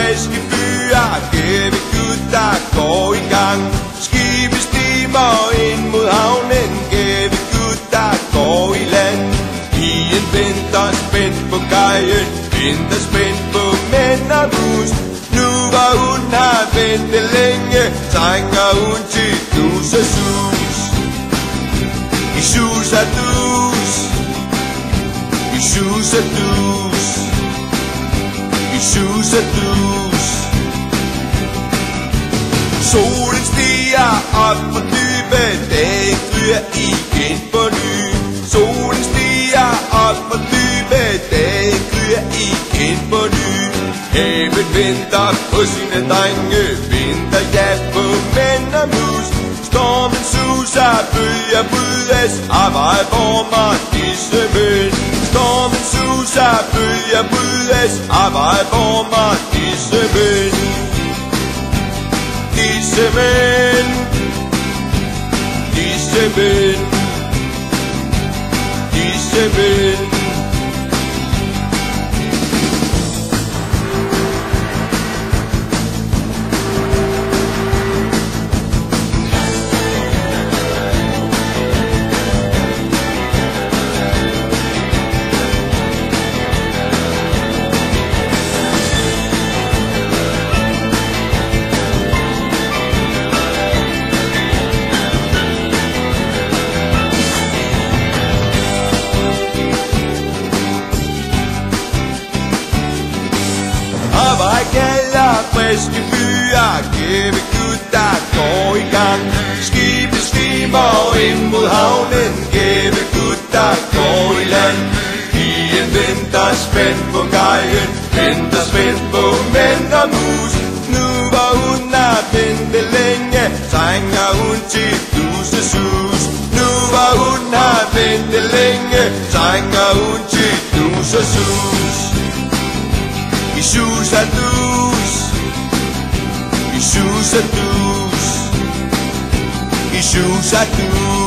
friske byer, gæve gutter går i gang. Skibet stimer ind mod havnen, gæve gutter går i land. Pigen venter spændt på kajen, venter spændt på mænd og mus. Nu hvor hun har ventet længe, trænger hun til dus og sus. I sus og dus, i sus og dus, i sus og dus. Solen stiger op fra dybet, dagen gryder igen på ny. Solen stiger op fra dybet, dagen gryder igen på ny. Havet venter på sine drenge, venter ja på mænd og mus. Stormen suser, bølger brydes, og vej vormer disse mænd. Stormen suser, bølger brydes, og vej vormer disse mænd. Disse mænd, disse mænd, disse mænd. Hawaii kalder friske byer, gæve gutter går i gang. Skibet stimer ind mod havnen, gæve gutter går i land. Pigen venter spændt på kajen, venter spændt på mænd og mus. Nu hvor hun har ventet længe, trænger hun til dus og sus. Nu hvor hun har ventet længe, trænger hun til dus og sus. I sus og dus, i sus og dus, i sus og dus.